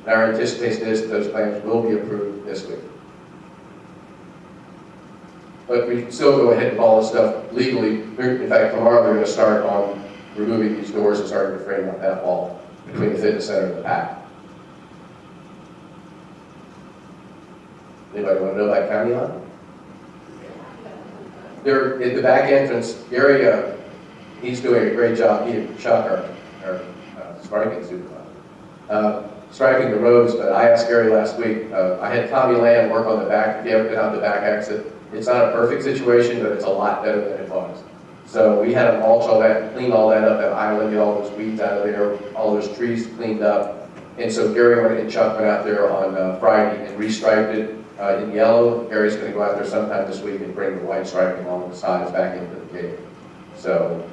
And our anticipation is that those plans will be approved this week. But we can still go ahead and all this stuff legally. In fact, tomorrow they're going to start on removing these doors and starting to frame up that wall between the fitness center and the pack. Anybody want to know about county line? They're at the back entrance. Gary, he's doing a great job. He and Chuck, our striking supervisor, striking the roads. But I asked Gary last week. I had Tommy Land work on the back. If you ever been out the back exit, it's not a perfect situation, but it's a lot better than it was. So we had to mulch all that, clean all that up, that island, get all those weeds out of there, all those trees cleaned up. And so Gary and Chuck went out there on Friday and restriped it in yellow. Gary's going to go out there sometime this week and bring the white striping along the sides back into the gate. So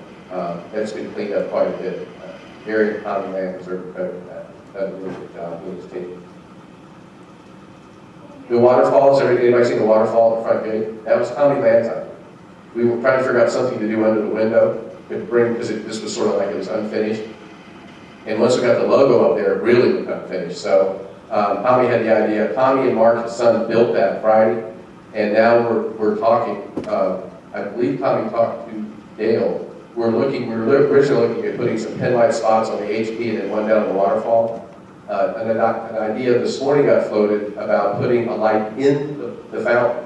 that's been cleaned up quite a bit. Gary and Tommy Land deserve credit for that. Done a really good job with his team. The waterfalls, anybody seen the waterfall at the front gate? That was Tommy Land's idea. We were trying to figure out something to do under the window to bring, because this was sort of like it was unfinished. And once we got the logo up there, it really looked unfinished. So Tommy had the idea. Tommy and Mark, his son, built that Friday. And now we're talking, I believe Tommy talked to Dale. We were originally looking at putting some pin light spots on the HP and then one down the waterfall. An idea this morning got floated about putting a light in the fountain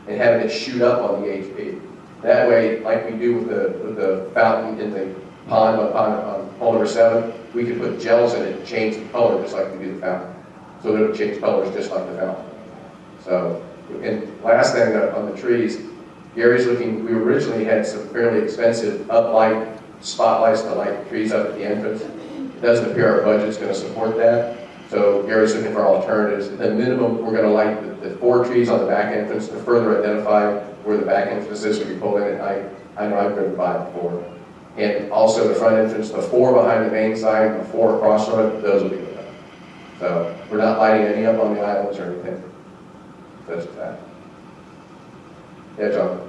and having it shoot up on the HP. That way, like we do with the fountain in the pond on hole number 7, we could put gels in it and change the color just like we do the fountain. So it would change colors just like the fountain. So, and last thing on the trees, Gary's looking, we originally had some fairly expensive uplight spotlights to light the trees up at the entrance. It doesn't appear our budget's going to support that. So Gary's looking for alternatives. At the minimum, we're going to light the 4 trees on the back entrance to further identify where the back entrance is when you pull in at night. I know I've driven by before. And also the front entrance, the 4 behind the main sign, the 4 across from it, those will be lit up. So we're not lighting any up on the islands or anything. That's that. Yeah, John.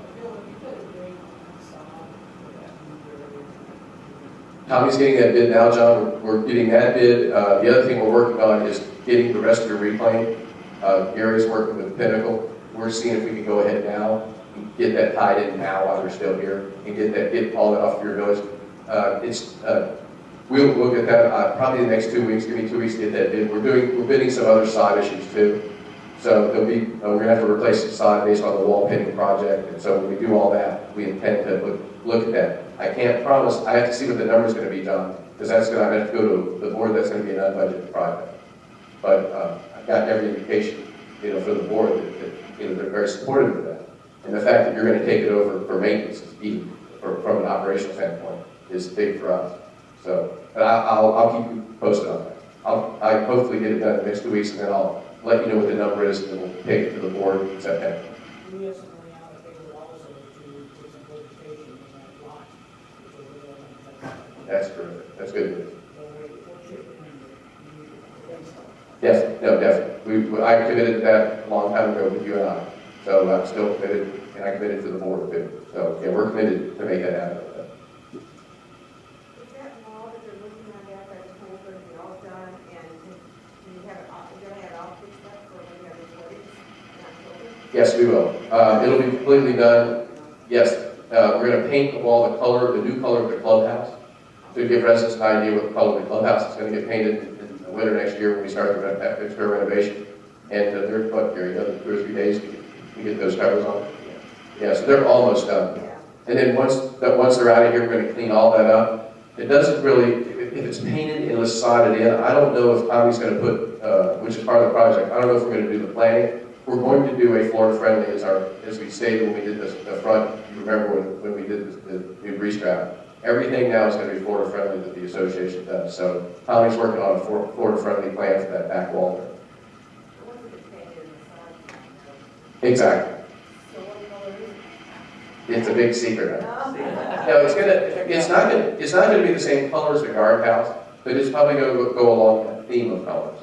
Tommy's getting that bid now, John. We're getting that bid. The other thing we're working on is getting the rest of your reclaim. Gary's working with Pinnacle. We're seeing if we can go ahead now and get that tied in now while they're still here and get all that off of your village. We'll get that probably the next 2 weeks. Give me 2 weeks to get that bid. We're bidding some other side issues too. So there'll be we're gonna have to replace the side based on the wall pitting project. And so when we do all that, we intend to look at that. I can't promise. I have to see what the number's going to be, John, because that's going to have to go to the board. That's going to be an unbudgeted project. But I've got every indication, for the board that they're very supportive of that. And the fact that you're going to take it over for maintenance, even from an operational standpoint, is big for us. So, but I'll keep you posted on that. I'll hopefully get it done in the next 2 weeks, and then I'll let you know what the number is, and then we'll take it to the board in September. That's terrific. That's good news. Yes, no, definitely. I committed to that a long time ago with you and I. So I'm still committed, and I committed to the board too. So yeah, we're committed to make that happen. Is that law that they're looking at after it's going to be all done, and do you have it all, you're going to have it all fixed up for when you have the weddings in October? Yes, we will. It'll be completely done. Yes, we're going to paint the wall the new color of the clubhouse. To give residents an idea what the color of the clubhouse is going to get painted in the winter next year when we start the extra renovation. And there's what, Gary, another 2 or 3 days to get those covers on. Yeah, so they're almost done. And then once they're out of here, we're going to clean all that up. It doesn't really, if it's painted and it's sodded in, I don't know if Tommy's going to put, which is part of the project, I don't know if we're going to do the planning. We're going to do a Florida friendly as we stated when we did the front. You remember when we did the new grease trap. Everything now is going to be Florida friendly that the association does. So Tommy's working on a Florida friendly plan for that back wall. Exactly. It's a big secret. No, it's not gonna be the same color as the guardhouse, but it's probably going to go along that theme of colors.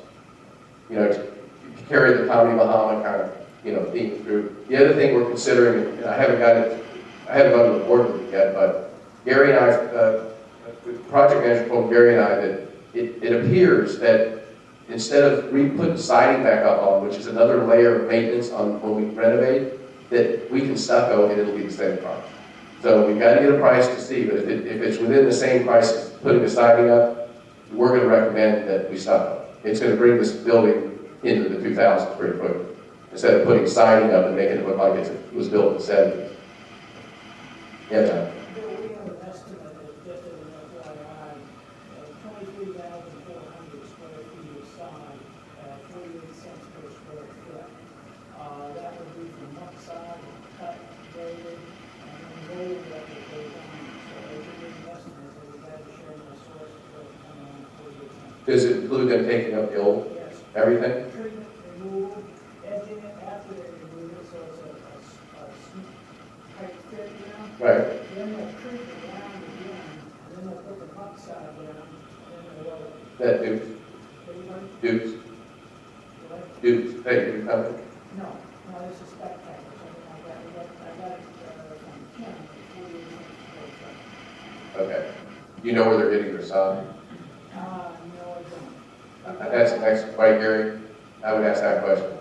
To carry the Tommy Bahama kind of theme through. The other thing we're considering, and I haven't gone to the board with it yet, but Gary and I, the project manager told Gary and I that it appears that instead of putting siding back up on, which is another layer of maintenance on when we renovate, that we can stucco and it'll be the same price. So we've got to get a price to see, but if it's within the same price as putting the siding up, we're going to recommend that we stucco. It's going to bring this building into the 2,000s pretty quickly, instead of putting siding up and making it look like it was built in the 70s. Yeah, John? Bill, we have an estimate that just as an FYI, 23,400 square feet of side, 48 cents per square foot. That would be from one side, cut, graded, and then rolled that would go down. So as you did an estimate, so we had to share my source for coming on 48 cents. Does it include them taking up the old, Yes. everything? Treatment, removal, edging it after they remove it, so it's a tight fit now. Right. Then they'll creep it around again, and then they'll put the pump side down, and then they'll roll it. That Dukes, Anybody? Dukes, What? Dukes, thank you, coming. No, no, this is spectacular, something like that. I got it from Kim, before you went. Okay. You know where they're getting their sod? No, I don't. That's next, right, Gary? I would ask that question.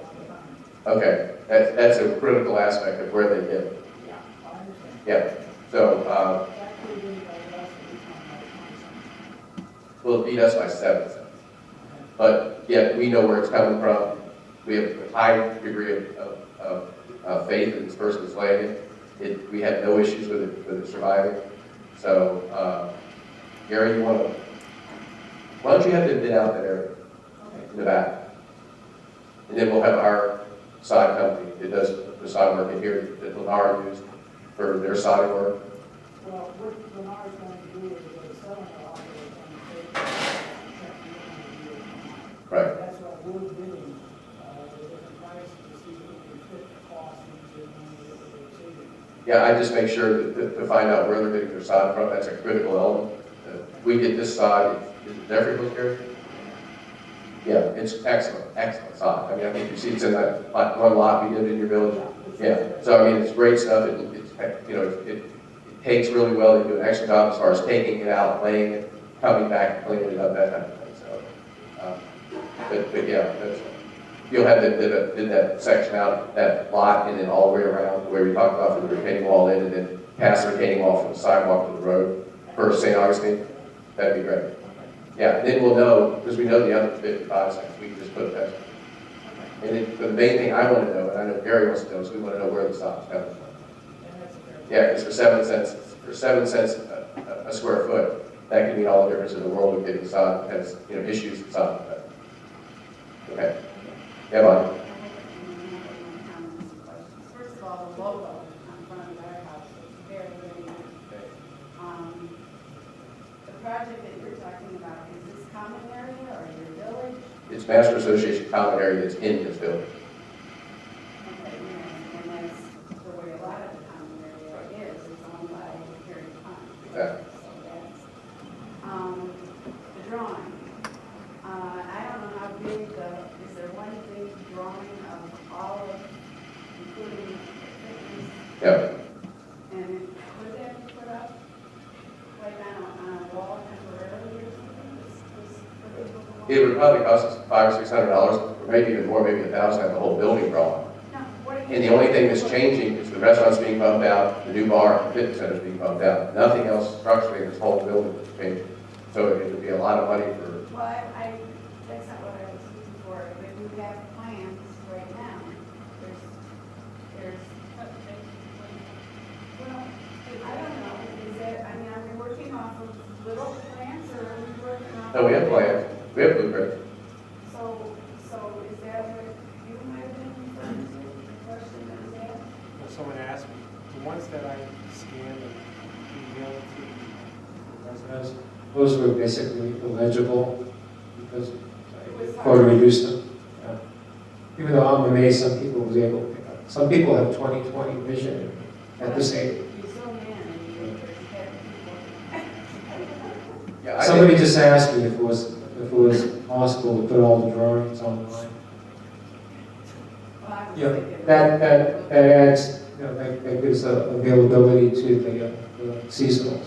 Okay, that's a critical aspect of where they get it. Yeah, I understand. Yeah, so, That could be anybody else that we come out of will beat us by 7 cents. But yet, we know where it's coming from. We have a high degree of faith in this person that's laying it. We had no issues with it surviving. So, Gary, why don't you have them bid out that area in the back? And then we'll have our sod company that does the sod work in here that Lennar used for their sodding work. Well, what Lennar's going to do is they're selling it off, they're going to take it. Right. That's why we're bidding, the different prices to see if we can fit the cost into the money that we're receiving. Yeah, I just make sure to find out where they're getting their sod from. That's a critical element. We get this sod, is it Jeffrey here? Yeah, it's excellent, excellent sod. I mean, I think you see it's in that one lot we did in your village. Yeah, so I mean, it's great stuff. It takes really well. They do an excellent job as far as taking it out, laying it, coming back, cleaning it up, that kind of thing. So, but yeah, you'll have them did that section out, that lot, and then all the way around where we talked about from the retaining wall in, and then pass the retaining wall from the sidewalk to the road for St. Augustine. That'd be great. Yeah, then we'll know, because we know the other 55 cents, we can just put that. And then the main thing I want to know, and I know Gary wants to know, is we want to know where the sod's coming from. Yeah, because for 7 cents a square foot, that can mean all the difference in the world of getting sod, has, issues with sod. Okay. Yeah, Bonnie. First of all, the logo on front of our house is very, very nice. The project that you're talking about, is this common area or your village? It's Master Association common area that's in this building. Okay, and that's the way a lot of the common area is, it's owned by Harry Pond. Exactly. So that's, the drawing. I don't know how big is there one big drawing of all of, including fitness? Yeah. And would that be put up, like on a wall temporarily or something? For people to walk? It would probably cost us $500 or $600, or maybe even more, maybe $1,000 to have the whole building drawn. No, what do you- And the only thing that's changing is the restaurant's being bumped out, the new bar, and the fitness center's being bumped out. Nothing else structurally in this whole building is changing. So it would be a lot of money for, Well, that's not what I was looking for, but you have plans right now. There's, well, I don't know, is that, I mean, are we working off of little plans or are we working off? no, we have plans, we have blueprints. So is that what you might have been referring to, the question that was asked? Well, someone asked me, the ones that I scanned and emailed to the residents, Those were basically illegible because I quote reduced them. Yeah. Even though I'm amazed some people was able to pick up. Some people have 20/20 vision at this age. You zoom in and you have people. Yeah, Somebody just asked me if it was possible to put all the drawings online. Well, I was Yeah, thinking. that adds, that gives availability to the seasonal.